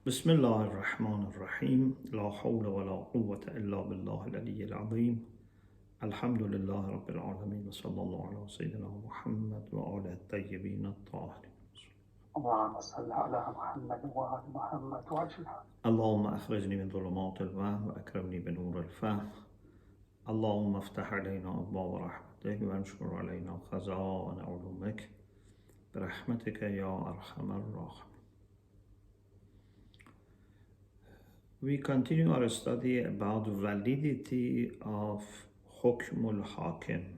بسم الله الرحمن الرحيم لا حول ولا قوة إلا بالله العلي العظيم الحمد لله رب العالمين وصلى الله على سيدنا محمد وآله الطيبين الطاهرين. اللهم صل على محمد وآل محمد وعجل. اللهم أخرجني من ظلمات الوهم وأكرمني بنور الفهم. اللهم افتح علينا أبواب رحمتك وانشر علينا خزائن علومك برحمتك يا أرحم الراحمين. We continue our study about validity of Hukm al-Hakim.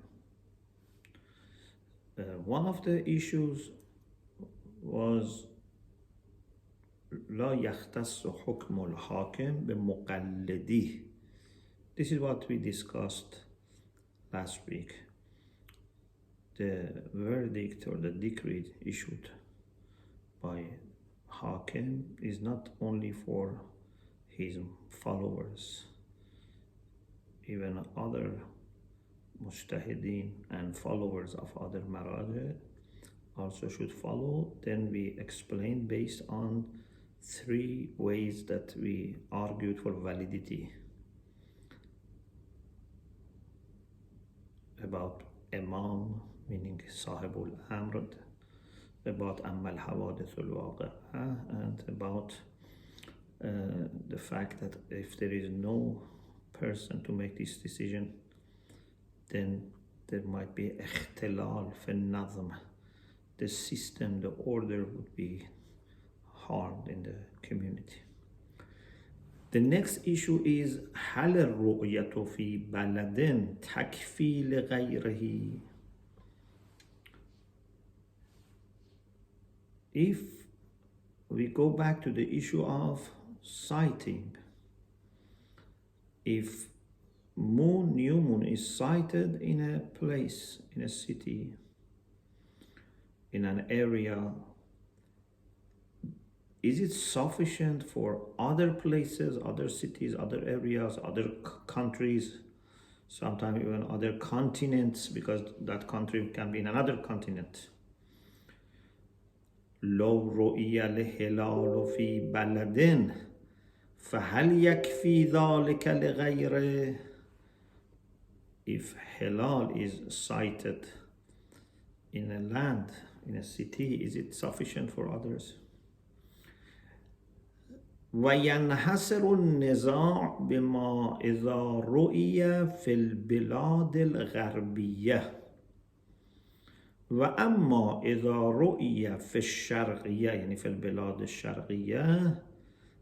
One of the issues was لا يختص حكم الحاكم بمقلده. This is what we discussed last week. The verdict or the decree issued by Hakim is not only for his followers, even other mujtahideen and followers of other maraja also should follow. Then we explained based on 3 ways that we argued for validity about Imam, meaning Sahibul Amr, about Amma al-Hawadith al-Waqi'ah, and about the fact that if there is no person to make this decision, then there might be ikhtilal fi nazm. The system, the order would be harmed in the community. The next issue is هل الرؤية في بلد تكفي لغيره. If we go back to the issue of sighting, if new moon is sighted in a place, in a city, in an area, is it sufficient for other places, other cities, other areas, other countries, sometimes even other continents, because that country can be in another continent? لو رؤي الهلال في بلد فهل يكفي ذلك لغيره. If hilal is sighted in a land, in a city, is it sufficient for others? وينحصر النزاع بما إذا رؤي في البلاد الغربية وأما إذا رؤي في الشرقية يعني في البلاد الشرقية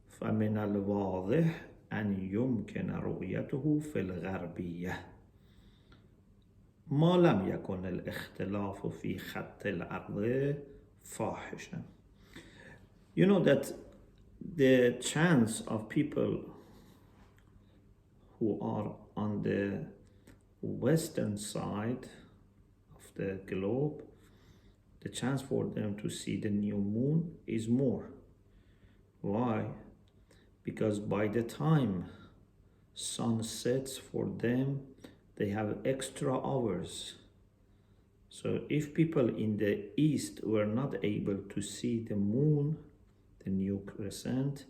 فمن الواضح أن يمكن رؤيته في الغربية ما لم يكن الاختلاف في خط الأرض فاحشا. You know that the chance of people who are on the western side of the globe, the chance for them to see the new moon is more. Why? Because by the time sun sets for them, they have extra hours. So if people in the east were not able to see the moon, the new crescent,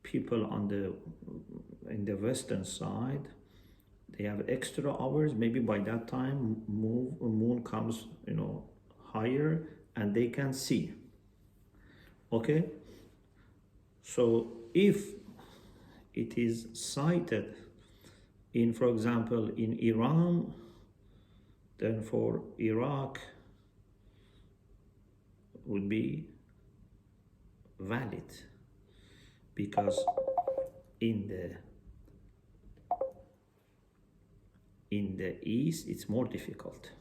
people in the western side, they have extra hours. Maybe by that time moon comes higher and they can see. Okay, so if it is sighted in, for example, in Iran, then for Iraq would be valid, because in the east it's more difficult.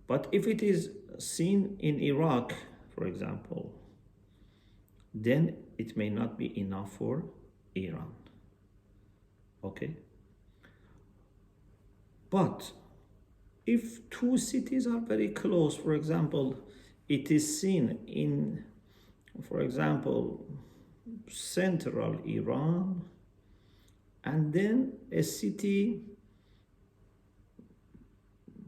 But if it is seen in Iraq, for example, then it may not be enough for Iran. Okay? But if 2 cities are very close, for example, it is seen in, for example, central Iran, and then a city,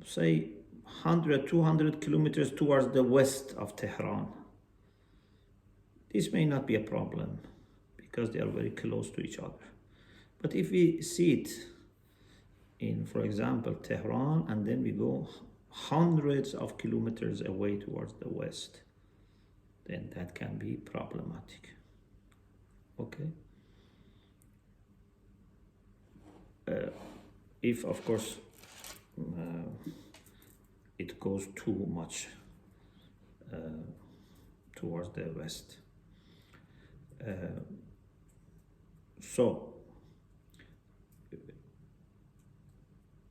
say 100, 200 kilometers towards the west of Tehran, this may not be a problem. because they are very close to each other. But if we see it in, for example, Tehran, and then we go hundreds of kilometers away towards the west, then that can be problematic. Okay? If, of course, it goes too much towards the west. So,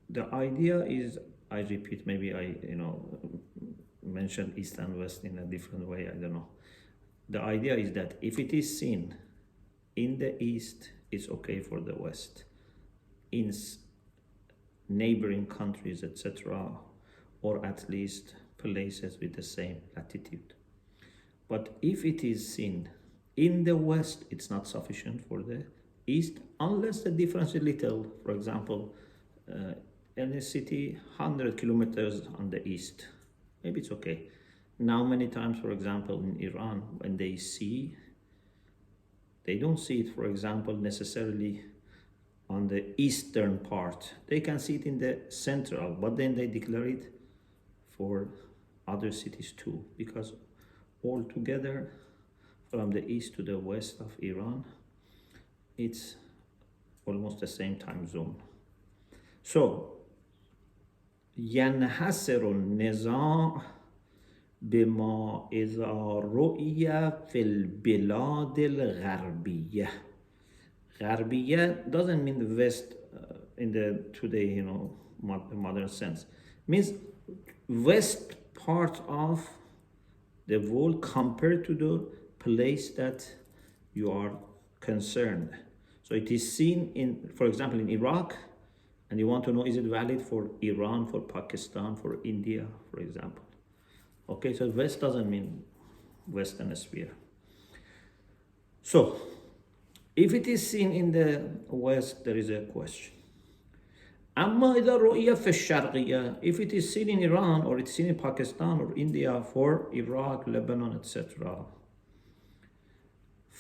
the idea is, I repeat, maybe I mentioned east and west in a different way, I don't know. The idea is that if it is seen in the east, it's okay for the west. In neighboring countries, etc., or at least places with the same latitude. But if it is seen in the west, it's not sufficient for the east, unless the difference is little. For example, in a city 100 kilometers on the east, maybe it's okay. Now many times, for example, in Iran, when they don't see it, for example, necessarily on the eastern part. They can see it in the central, but then they declare it for other cities too, because altogether from the east to the west of Iran, it's almost the same time zone. So, ينحصر النزاع بما إذا رؤي في البلاد الغربية. غربية doesn't mean the west in the today, modern sense. Means west part of the world compared to the place that you are concerned. So it is seen in, for example, in Iraq, and you want to know, is it valid for Iran, for Pakistan, for India, for example? Okay, so west doesn't mean Western sphere. So, if it is seen in the west, there is a question. أما إذا رؤية في الشرقية, if it is seen in Iran or it's seen in Pakistan or India for Iraq, Lebanon, etc.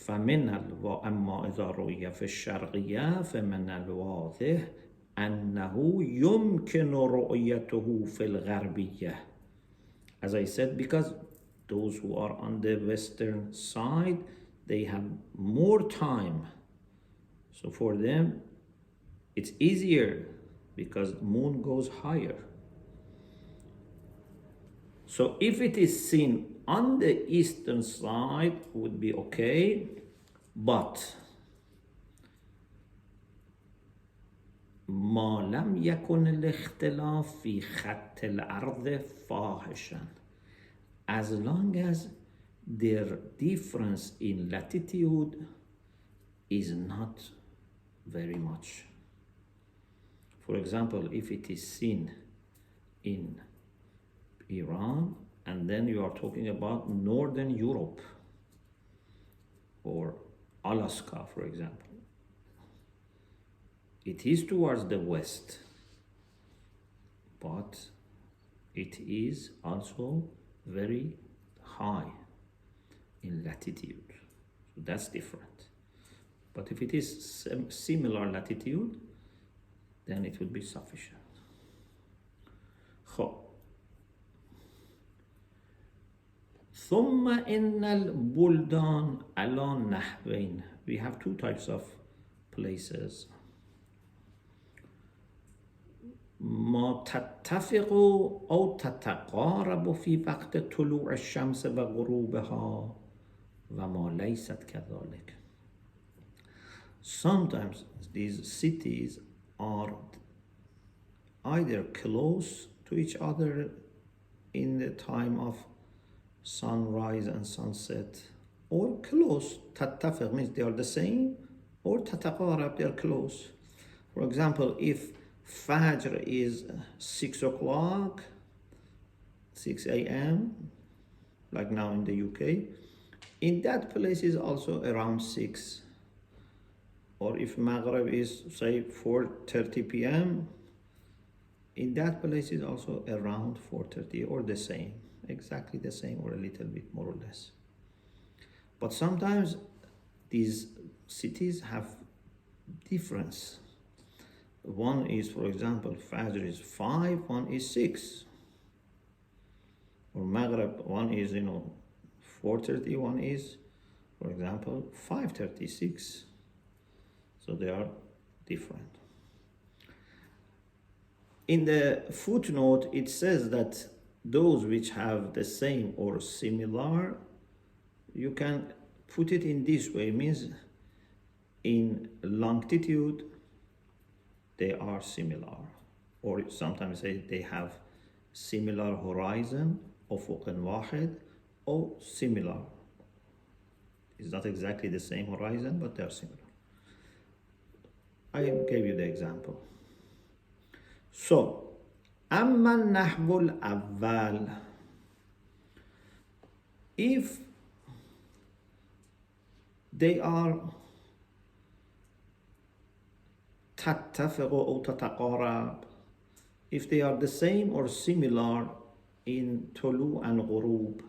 أما إذا رؤية في الشرقية فمن الواضح أنه يمكن رؤيته في الغربية. As I said, because those who are on the western side, they have more time. So for them, it's easier because moon goes higher. So if it is seen on the eastern side, would be okay, but ما لم يكن الاختلاف في خط الأرض فاحشا, as long as their difference in latitude is not very much. For example, if it is seen in Iran, and then you are talking about Northern Europe or Alaska, for example, it is towards the west, but it is also very high in latitude. So that's different. But if it is similar latitude, then it would be sufficient. ثم إن البلدان على نحوين. We have two types of places. ما تتفق أو تتقارب في وقت طلوع الشمس وغروبها وما ليست كذلك. Sometimes these cities are either close to each other in the time of sunrise and sunset, or close. تتفق means they are the same, or تتقارب, they are close. For example, if Fajr is 6 o'clock, 6 a.m., like now in the UK, in that place is also around 6. Or if Maghrib is, say, 4:30 p.m., in that place is also around 4:30, or the same, exactly the same, or a little bit more or less. But sometimes these cities have difference. One is, for example, Fajr is 5, one is 6. Or Maghrib, one is 4:30, one is, for example, 5:36. So they are different. In the footnote, it says that those which have the same or similar, you can put it in this way. It means in longitude, they are similar. Or sometimes say they have similar horizon, أفق واحد, or similar. It's not exactly the same horizon, but they are similar. I gave you the example. So, أما النحو الأول, if they are تتفق أو تتقارب, if they are the same or similar in طلوع and غروب,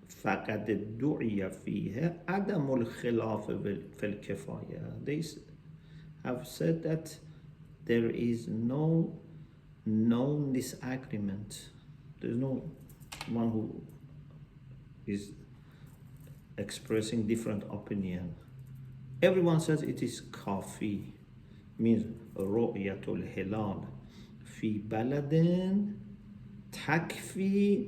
فقد ادعي فيها عدم الخلاف في الكفاية. They have said that there is no known disagreement. There's no one who is expressing different opinion. Everyone says it is kafi, means رؤية الهلال في بلد تكفي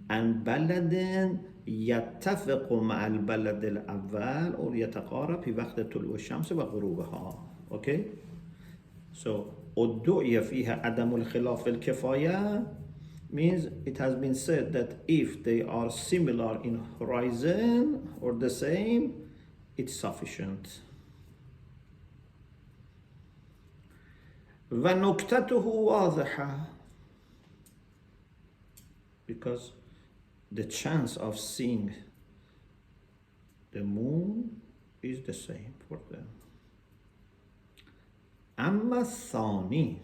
عن بلد يتفق مع البلد الأول أو يتقارب في وقت طلوع الشمس وغروبها. Okay? So ادعي فيها عدم الخلاف الكفاية means it has been said that if they are similar in horizon or the same, it's sufficient. ونكتته واضحة, because the chance of seeing the moon is the same for them. أما الثاني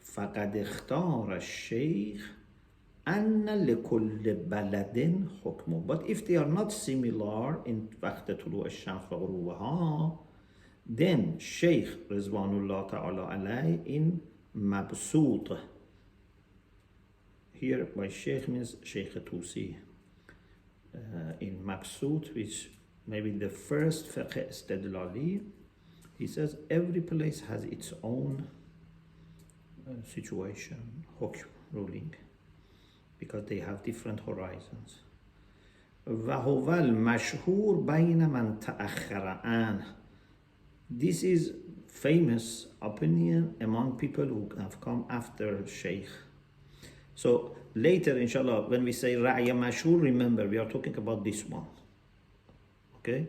فقد اختار الشيخ أن لكل بلد حكمه. But if they are not similar in وقت طلوع الشمس وغروبها, then Sheikh Rizwanullah Ta'ala Alay in Mabsut, here by Sheikh means Sheikh Tusi, in Mabsut, which maybe the first Fiqh Istidlali, he says every place has its own situation, hukm, ruling, because they have different horizons. وهو المشهور بين من تأخر عنه. This is famous opinion among people who have come after Sheikh. So later, inshallah, when we say Ra'ya Mashhur, remember we are talking about this one. Okay?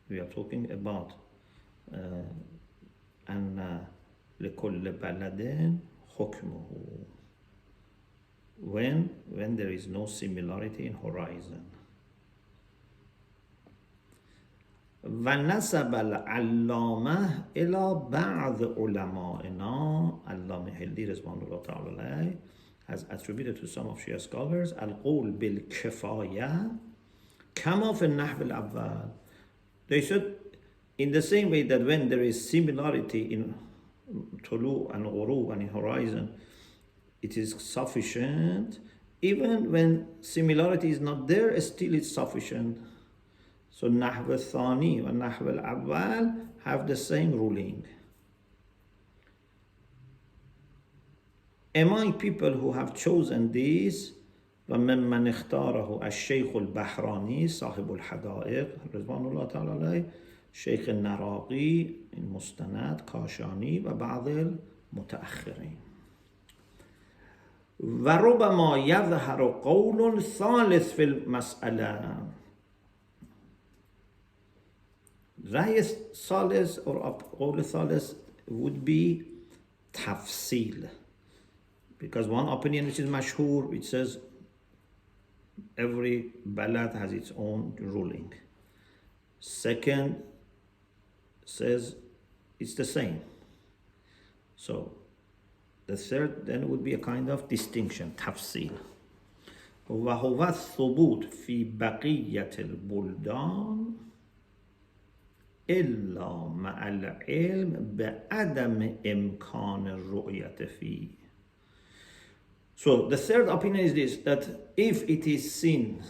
We are talking about أن لكل بلد حكمه, when there is no similarity in horizon. ونسب العلامة إلى بعض علمائنا, علامة هلدی رضوان الله تعالی علیه has attributed to some of Shia scholars القول بالكفاية كما في النحو الأول. They said in the same way that when there is similarity in طلوع and غروب and in horizon, it is sufficient. Even when similarity is not there, still it's sufficient. So Nahw al-Thani and Nahw al-Awwal have the same ruling. Among people who have chosen this, وممن اختاره الشيخ البحراني صاحب الحدائق رضوان الله تعالى عليه, شيخ النراقي المستند كاشاني وبعض المتأخرين. وربما يظهر قول ثالث في المسألة. رأي ثالث or قول ثالث would be تفصيل, because one opinion which is mashhur, which says every balad has its own ruling. Second says it's the same. So the third then would be a kind of distinction, tafsil. وهو الثبوت في بقية البلدان إلا مع العلم بعدم إمكان الرؤية فيه. So the third opinion is this, that if it is seen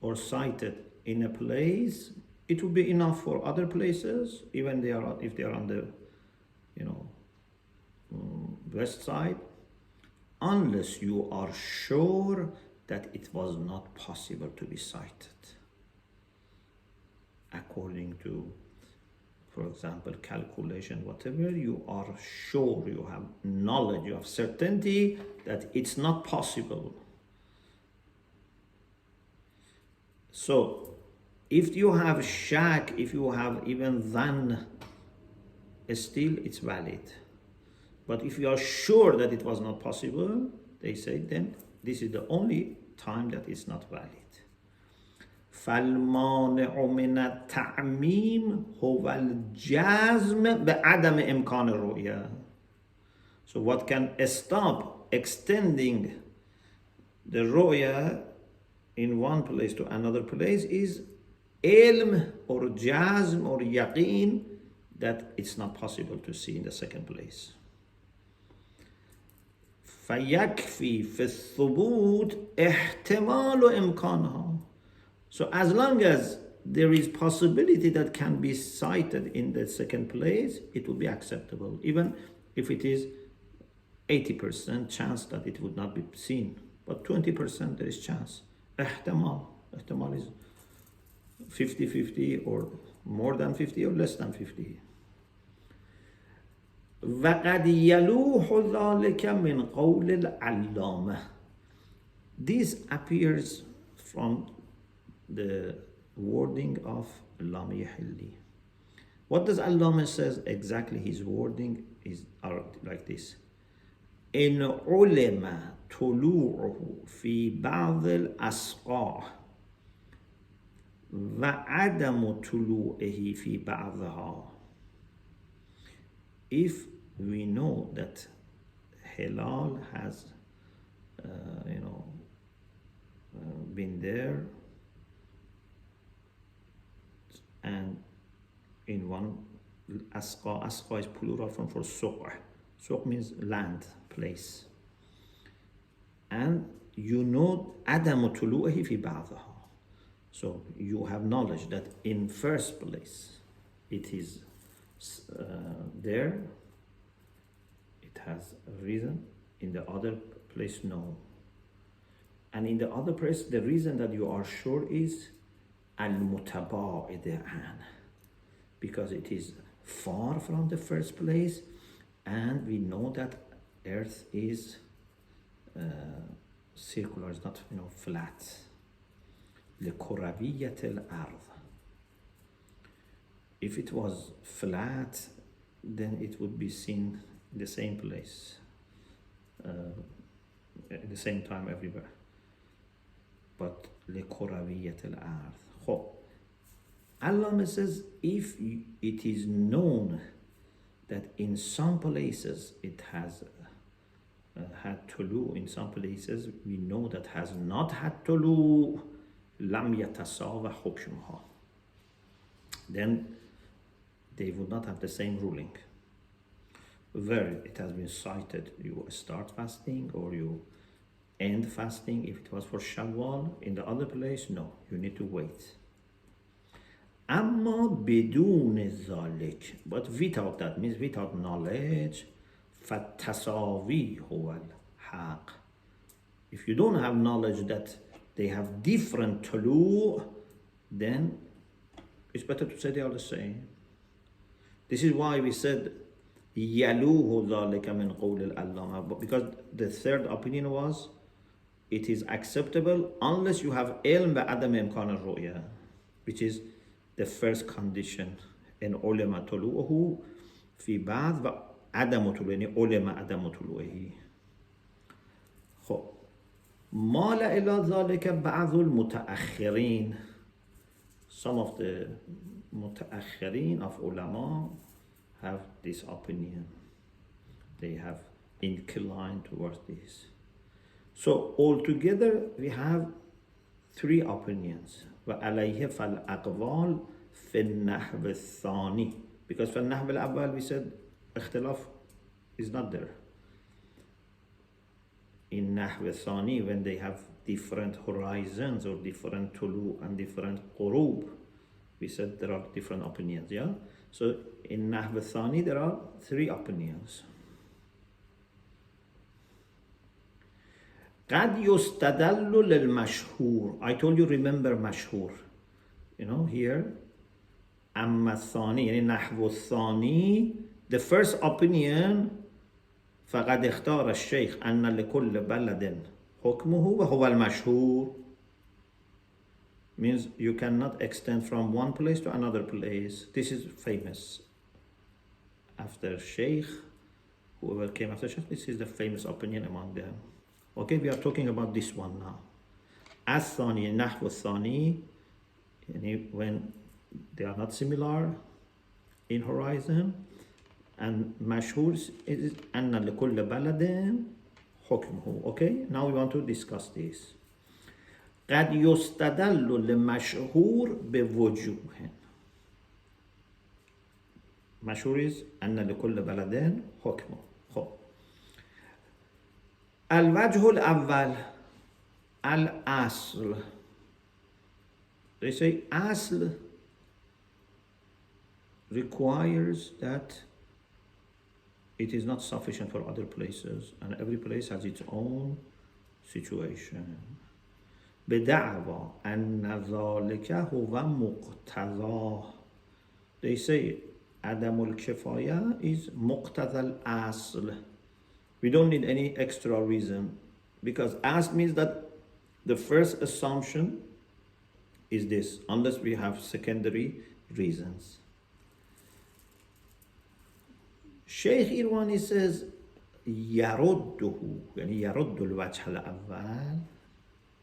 or cited in a place, it would be enough for other places, even if they are on the, west side, unless you are sure that it was not possible to be cited according to, for example, calculation, whatever. You are sure, you have knowledge, you have certainty that it's not possible. So if you have shak, if you have even dhan, still it's valid. But if you are sure that it was not possible, they say, then this is the only time that it's not valid. فالمانع من التعميم هو الجزم بعدم إمكان الرؤية. So what can stop extending the ru'ya in one place to another place is ilm or jazm or yaqeen that it's not possible to see in the second place. فيكفي في الثبوت احتمال إمكانها. So as long as there is possibility that can be cited in the second place, it will be acceptable, even if it is 80% chance that it would not be seen, but 20% there is chance. Ihtimal is 50-50 or more than 50 or less than 50. وقد يلوح ذلك من قول العلامة. This appears from the wording of Allama Yahilli. What does Allama says exactly? His wording is like this: إن علم طلوعه في بعض الأسقاع وعدم طلوعه في بعضها. If we know that Hilal has been there, and in one asqa is plural form for suq. Suq means land, place. And you know adam tuluhi fi ba'daha. So you have knowledge that in first place it is there, it has a reason. In the other place, no. And in the other place, the reason that you are sure is al-mutaba'id an, because it is far from the first place, and we know that Earth is circular, it's not flat. لكروية الأرض. If it was flat, then it would be seen in the same place, at the same time everywhere. But لكروية الأرض. Allah says, if it is known that in some places it has had tulu, in some places we know that has not had tulu, lam yatasawa hukmuha, then they would not have the same ruling. Where it has been cited, you start fasting or you end fasting if it was for Shawwal. In the other place, no, you need to wait. Amma bidun zalik, but without that, means without knowledge, fatasawi huwa al-haq. If you don't have knowledge that they have different tulu, then it's better to say they are the same. This is why we said yaluhu dhalika min qawl al-allama, because the third opinion was it is acceptable unless you have ilm ba'adam imkan al-ru'ya, which is the first condition. In ulama tuluhu fi ba'd wa adamu tuluhi, ulama adamu tuluhi. مال إلى ذلك بعض المتأخرين. Some of the متأخرين of ulama have this opinion. They have inclined towards this. So altogether we have three opinions. وعليه فالأقوال في النحو الثاني. Because في النحو الأول we said اختلاف is not there. In نحو الثاني, when they have different horizons or different tulu and different qurub, we said there are different opinions, yeah? So in نحو الثاني there are three opinions. قد يستدل للمشهور. I told you, remember مشهور. You know, here أما الثاني يعني نحو الثاني, the first opinion فقد اختار الشيخ أن لكل بلد حكمه وهو المشهور, means you cannot extend from one place to another place. This is famous. After Sheikh, whoever came after Sheikh, this is the famous opinion among them. Okay, we are talking about this one now. الثاني نحو الثاني, when they are not similar in horizon, and مشهور is أن لكل بلد حكمه. Okay, now we want to discuss this. قد يستدل للمشهور بوجوه. مشهور is أن لكل بلد حكمه. خب. الوجه الأول الأصل. They say أصل requires that it is not sufficient for other places, and every place has its own situation. بدعوى أن ذلك هو مقتضاه. They say عدم الكفاية is مقتضى الأصل. We don't need any extra reason, because as means that the first assumption is this, unless we have secondary reasons. Sheikh Irwani says يرده, يعني يرد الوجه الأول.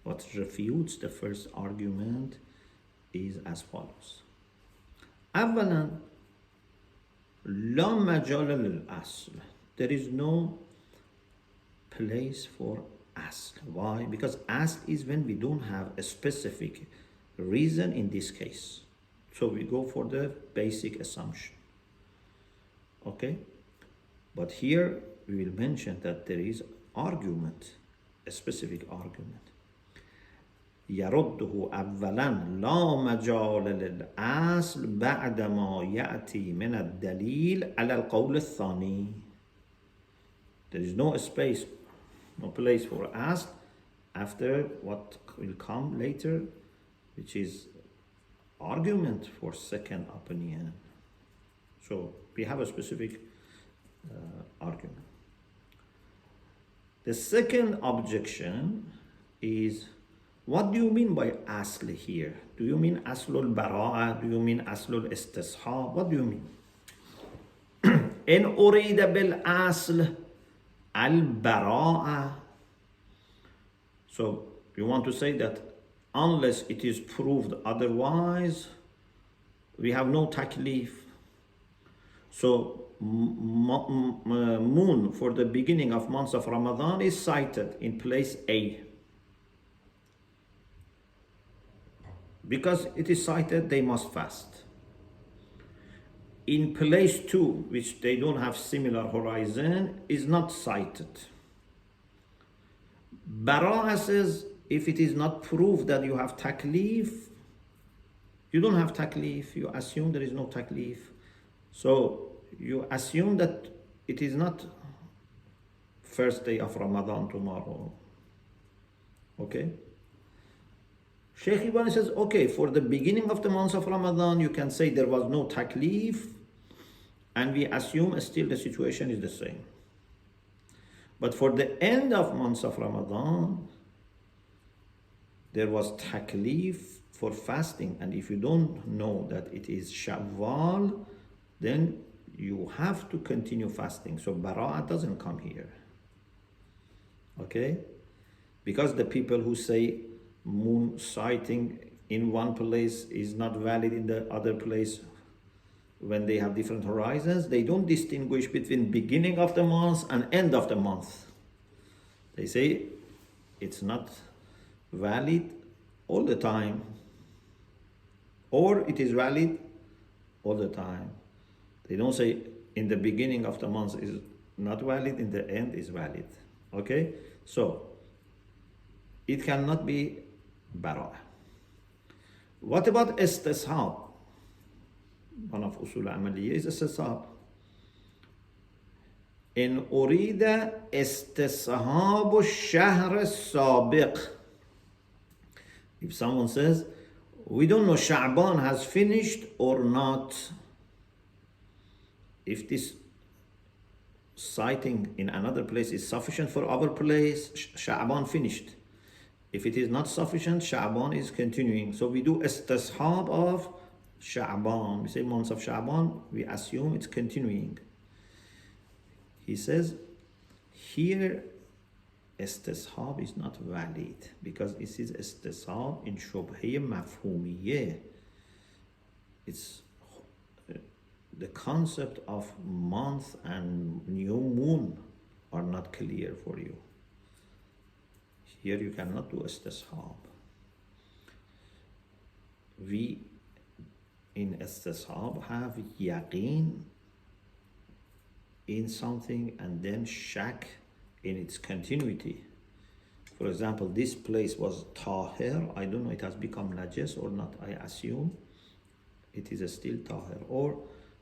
What refutes the first argument is as follows. أولا لا مجال للأصل. There is no place for asl. Why? Because asl is when we don't have a specific reason in this case. So we go for the basic assumption. Okay? But here we will mention that there is argument, a specific argument. يرده أولا لا مجال للأصل بعدما يأتي من الدليل على القول الثاني. There is no space, no place for asl after what will come later, which is argument for second opinion. So we have a specific argument. The second objection is, what do you mean by asl here? Do you mean aslul bara'a? Do you mean aslul istishab? What do you mean? In urida bil asl al bara'a. So you want to say that unless it is proved otherwise, we have no taklif. So moon for the beginning of months of Ramadan is cited in place A. Because it is cited, they must fast. In place 2, which they don't have similar horizon, is not cited. Bara'a says, if it is not proved that you have taklif, you don't have taklif, you assume there is no taklif. So you assume that it is not first day of Ramadan tomorrow. Okay? Sheikh Ibn says, okay, for the beginning of the month of Ramadan, you can say there was no taklif, and we assume still the situation is the same. But for the end of months of Ramadan, there was taklif for fasting, and if you don't know that it is Shawwal, then you have to continue fasting. So Bara'ah doesn't come here. Okay? Because the people who say moon sighting in one place is not valid in the other place when they have different horizons, they don't distinguish between beginning of the month and end of the month. They say it's not valid all the time, or it is valid all the time. They don't say in the beginning of the month is not valid, in the end is valid. Okay, so it cannot be bara. What about istishab? One of usul amaliyya is istishab. إن أريد استصحاب الشهر السابق. If someone says, we don't know Sha'ban has finished or not. If this citing in another place is sufficient for our place, Sha'ban finished. If it is not sufficient, Sha'ban is continuing. So we do istishab of Sha'ban. We say months of Sha'ban, we assume it's continuing. He says, here istishab is not valid because it is istishab in shubhiyya mafhumiyya. It's the concept of month and new moon are not clear for you. Here you cannot do istishab. We in istishab have yaqeen in something and then shak in its continuity. For example, this place was tahir. I don't know, it has become najis or not. I assume it is still tahir. Or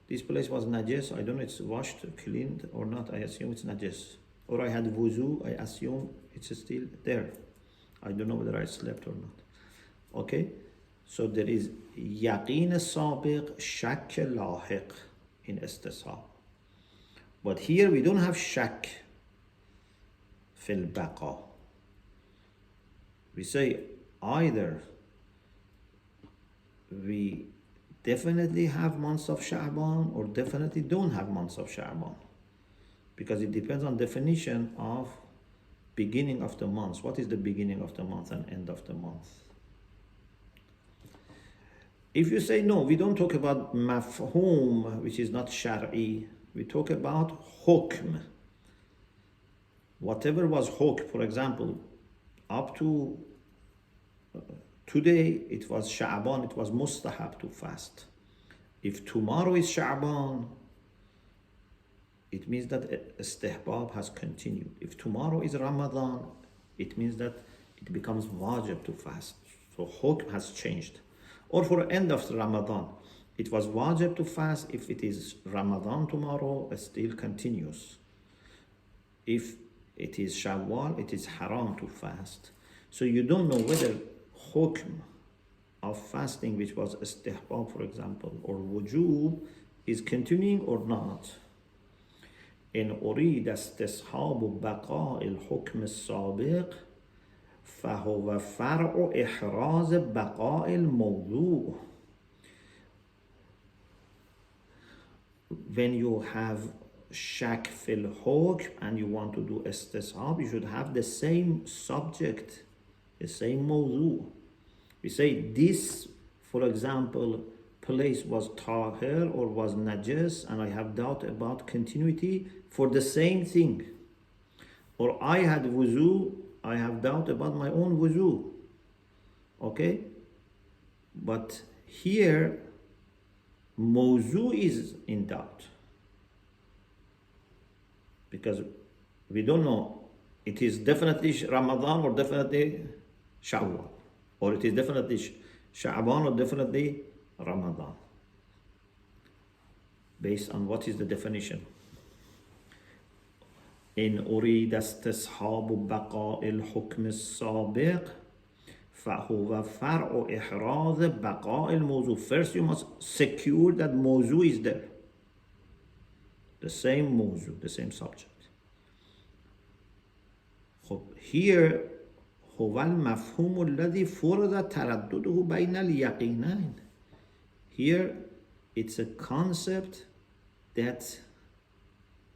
this place was najis. I don't know, it's washed, cleaned or not. I assume it's najis. Or I had wuzu. I assume it's still there. I don't know whether I slept or not. Okay? So there is yaqeen sabiq, shak lahiq in istishab. But here we don't have shak fil baqa. We say either we definitely have months of Sha'ban or definitely don't have months of Sha'ban. Because it depends on definition of beginning of the month. What is the beginning of the month and end of the month? If you say no, we don't talk about mafhum, which is not shar'i. We talk about hukm. Whatever was hukm, for example, up to today, it was Sha'ban, it was mustahab to fast. If tomorrow is Sha'ban, it means that istihbab has continued. If tomorrow is Ramadan, it means that it becomes wajib to fast. So hukm has changed. Or for end of Ramadan, it was wajib to fast. If it is Ramadan tomorrow, it still continues. If it is Shawwal, it is haram to fast. So you don't know whether hukm of fasting, which was istihbab, for example, or wujub, is continuing or not. In أريد استصحاب بقاء الحكم السابق فهو فرع إحراز بقاء الموضوع. When you have shak fil hukm and you want to do istishab, you should have the same subject, the same mawdu. We say this, for example, place was tahir or was najis and I have doubt about continuity for the same thing. Or I had wuzu, I have doubt about my own wuzu. Okay? But here, mawzu is in doubt. Because we don't know, it is definitely Ramadan or definitely Shawwal. Or it is definitely Sha'ban or definitely Ramadan. Based on what is the definition. إن أريد استصحاب بقاء الحكم السابق فهو فرع إحراز بقاء الموضوع. First you must secure that موضوع is there. The same موضوع, the same subject. Here هو المفهوم الذي فرض تردده بين اليقينين. Here it's a concept that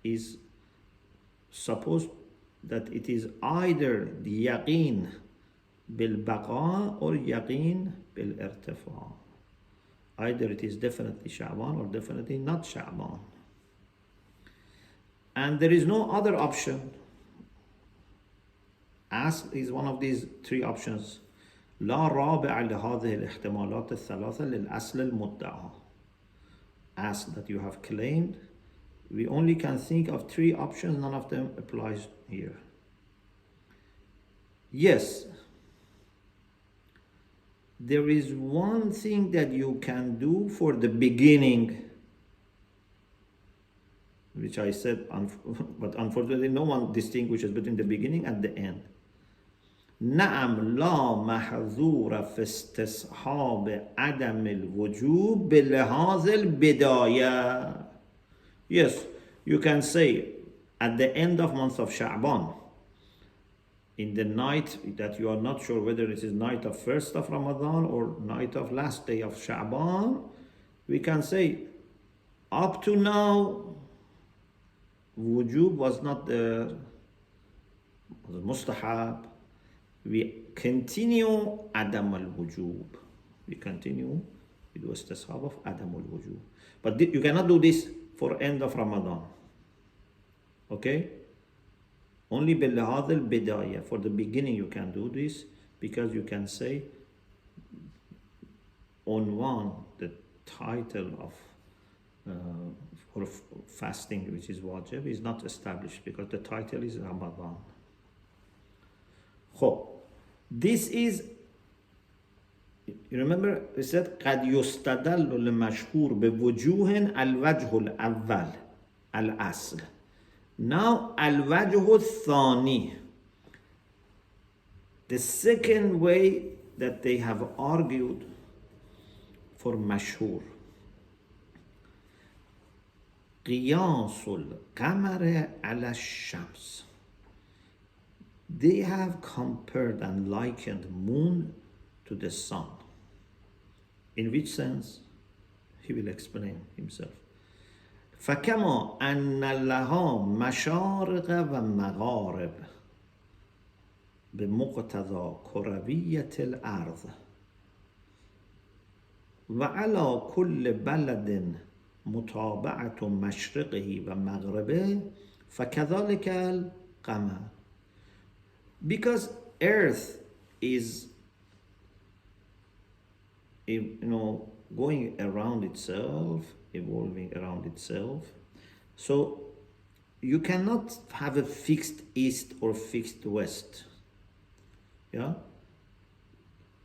is supposed that it is either the yaqeen bil baqa or yaqeen bil irtifa. Either it is definitely Sha'ban or definitely not Sha'ban. And there is no other option Ask is one of these three options. لا رابع لهذه الاحتمالات الثلاثة للأصل المدعى. Ask that you have claimed. We only can think of three options, none of them applies here. Yes, there is one thing that you can do for the beginning, which I said, but unfortunately no one distinguishes between the beginning and the end. نعم لا محظور في استصحاب عدم الوجوب بلحاظ البداية. Yes, you can say at the end of month of Sha'ban, in the night that you are not sure whether it is night of first of Ramadan or night of last day of Sha'ban, we can say up to now wujub was not there, was mustahab. We continue Adam al-Wujub. We continue with the istishab of Adam al-Wujub. But you cannot do this for end of Ramadan. Okay? Only billahad al-bidayah. For the beginning you can do this, because you can say on one, the title of for fasting, which is wajib, is not established because the title is Ramadan. This is, you remember we said قد يستدل للمشهور بوجوه الوجه الأول الأصل. Now الوجه الثاني, the second way that they have argued for مشهور, قياس القمر على الشمس. They have compared and likened moon to the sun. In which sense? He will explain himself. فكما أن لها مشارق ومغارب بمقتضى كروية الأرض وعلى كل بلد متابعة مشرقه ومغربه فكذلك القمر. Because Earth is, going around itself, evolving around itself, so you cannot have a fixed east or fixed west. Yeah.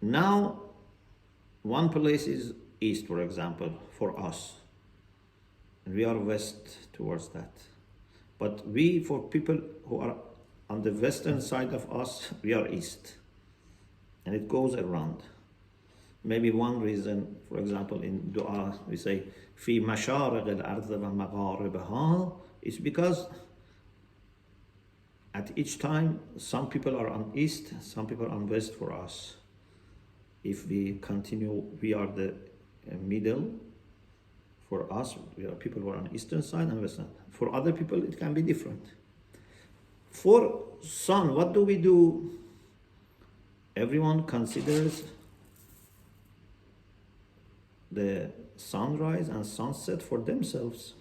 Now, one place is east, for example, for us, and we are west towards that. But for people who are on the western side of us, we are east, and it goes around. Maybe one reason, for example, in dua we say في مشارق الأرض ومغاربها, is because at each time some people are on east, some people are on west for us. If we continue, we are the middle. For us, we are people who are on eastern side and western. For other people, it can be different. For sun, what do we do? Everyone considers the sunrise and sunset for themselves.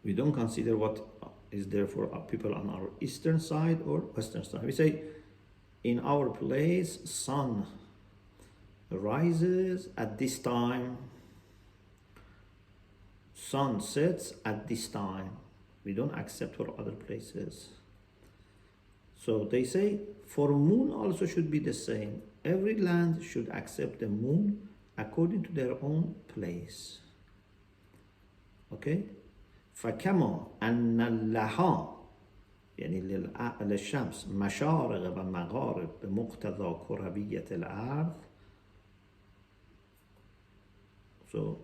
We don't consider what is there for people on our eastern side or western side. We say, in our place, sun rises at this time, sun sets at this time. We don't accept for other places. So they say for moon also should be the same. Every land should accept the moon according to their own place. Okay? فكما أن لها يعني للشمس مشارق ومغارب بمقتضى كروية الأرض. So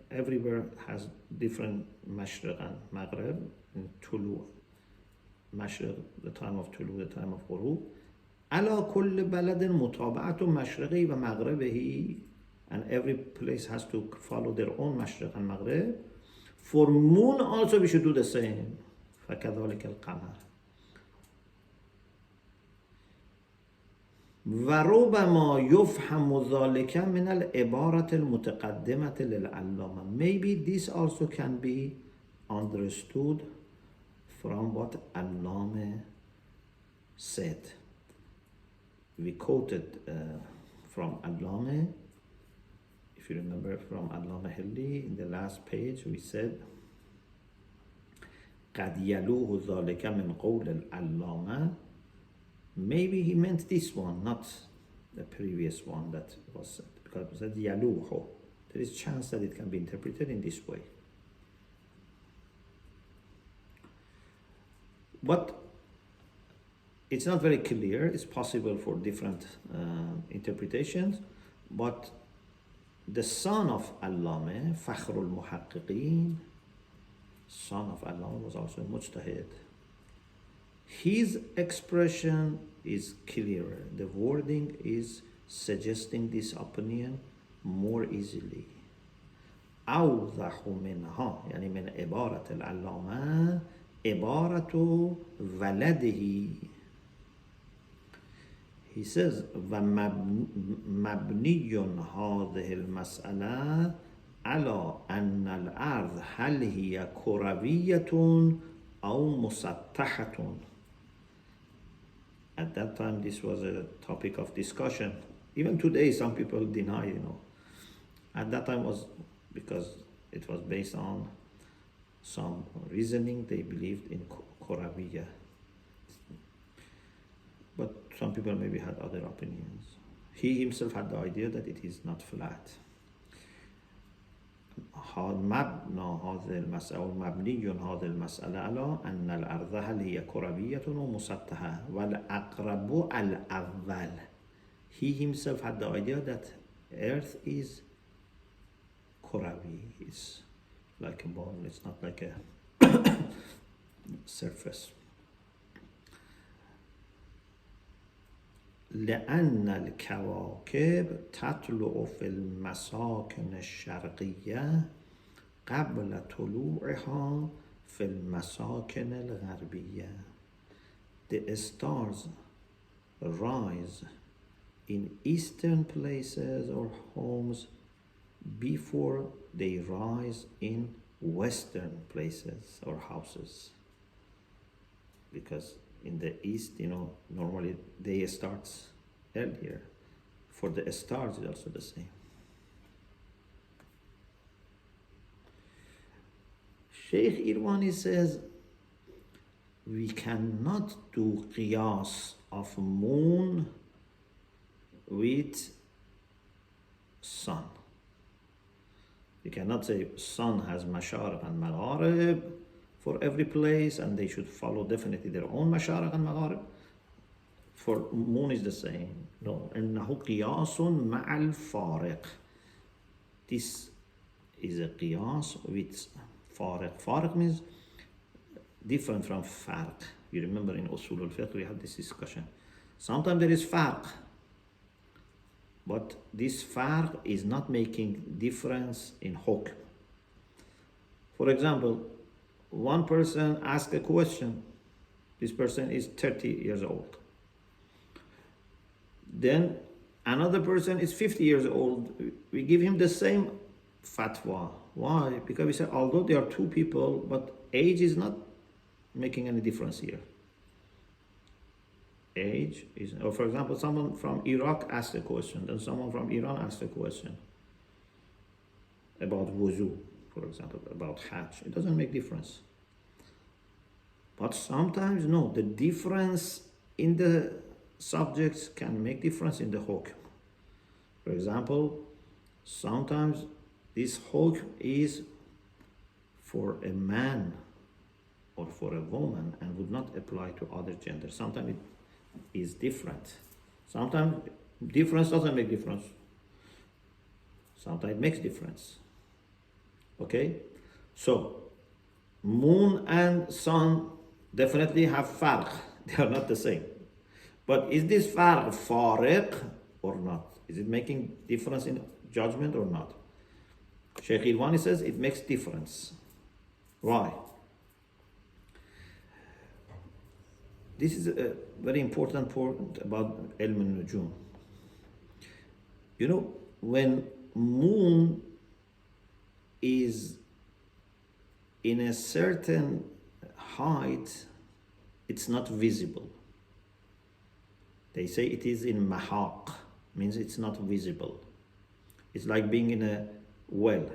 everywhere has different mashriq and maghrib. In Tulu, mashriq, the time of Tulu, the time of Ghurub. على كل بلد متابعة مشرقه ومغربه, and every place has to follow their own mashriq and maghrib. For moon also we should do the same. فكذلك القمر. وربما يفهم ذلك من العبارة المتقدمة للعلامة. Maybe this also can be understood from what Allama said. We quoted from Allama, if you remember, from Allama Hilli, in the last page we said قد يلوه ذلك من قول العلامة. Maybe he meant this one, not the previous one that was said, because it said يلوه. There is chance that it can be interpreted in this way. But it's not very clear. It's possible for different interpretations. But the son of Allama, Fakhrul Muhaqqiqeen, son of Allama, was also a mujtahid. His expression is clearer. The wording is suggesting this opinion more easily. أوضح منها يعني من عبارة العلامة عبارة ولده. He says ومبني هذه المسألة على أن الأرض هل هي كروية أو مسطحة. At that time this was a topic of discussion. Even today some people deny, At that time was because it was based on some reasoning. They believed in Koraviya. But some people maybe had other opinions. He himself had the idea that it is not flat. مبنى هذا المسألة مبني هذا المسألة على أن الأرض هل هي كروية ومسطحة والأقرب الأول. He himself had the idea that Earth is كروي. It's like a ball. It's not like a surface. لأن الكواكب تطلع في المساكن الشرقية قبل طلوعها في المساكن الغربية. The stars rise in eastern places or homes before they rise in western places or houses. Because in the east, normally day starts earlier. For the stars, it's also the same. Sheikh Irwani says, we cannot do qiyas of moon with sun. You cannot say sun has mashariq and magharib for every place, and they should follow definitely their own mashariq and magharib. For moon is the same. No. إنه قياس مع الفارق. This is a qiyas with fariq. Fariq means different from farq. You remember in Usul al-Fiqh we had this discussion. Sometimes there is farq, but this farq is not making difference in hukm. For example, one person asks a question. This person is 30 years old. Then another person is 50 years old. We give him the same fatwa. Why? Because we say, although there are two people, but age is not making any difference here. Age is, or for example, someone from Iraq asked a question, then someone from Iran asked a question about wuzu, for example, about Hajj. It doesn't make difference. But sometimes, no, the difference in the subjects can make difference in the hukm. For example, sometimes this hukm is for a man or for a woman and would not apply to other genders. Sometimes it is different. Sometimes difference doesn't make difference. Sometimes it makes difference. Okay? So, moon and sun definitely have farq. They are not the same. But is this farq fariq or not? Is it making difference in judgment or not? Sheikh Irwani says it makes difference. Why? This is a very important point about ilm al-nujum. When moon is in a certain height, it's not visible. They say it is in mahaq, means it's not visible. It's like being in a well.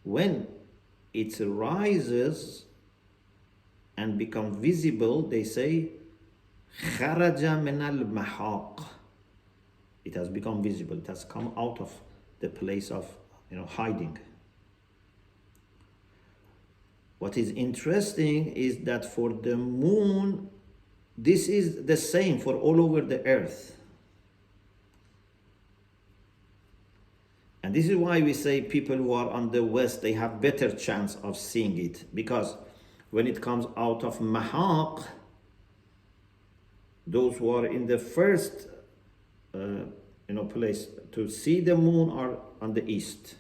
When it rises and becomes visible, they say kharaja min al-mahaq. It has become visible. It has come out of the place of hiding. What is interesting is that for the moon, this is the same for all over the earth. And this is why we say people who are on the west, they have better chance of seeing it, because when it comes out of mahaq, those who are in the first place to see the moon are on the east.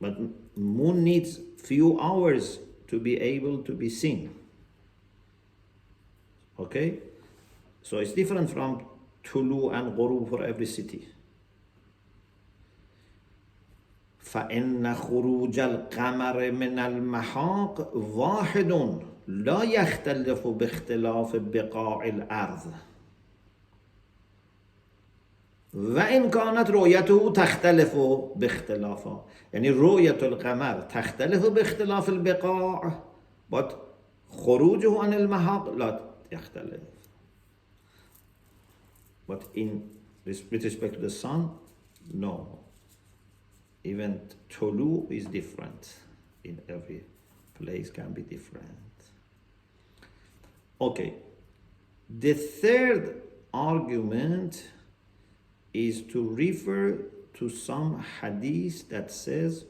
But moon needs few hours to be able to be seen. Okay? So it's different from tulu and ghurub for every city. فإن خروج القمر من المحاق واحد لا يختلف باختلاف بقاع الأرض وإن كانت رؤيته تختلف باختلافها. يعني رؤية القمر تختلف باختلاف البقاع but خروجه عن المحاق لا يختلف. But with respect to the sun, no. Even Tolu is different. In every place can be different. Okay. The third argument is to refer to some hadith that says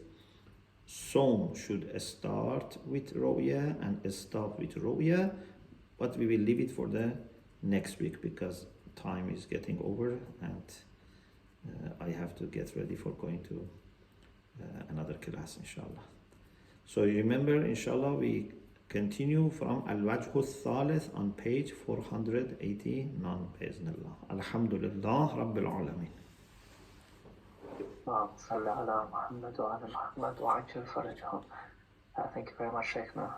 Sawm should start with Ru'ya and stop with Ru'ya, but we will leave it for the next week because time is getting over and I have to get ready for going to another class, inshallah. So you remember, inshallah, we continue from Al-Wajh al-Thalith on page 489, Bi'Iznillah. Alhamdulillah Rabbil Alameen. صل على محمد وعلى محمد وعجل فرجهم. Thank you very much, Sheikh.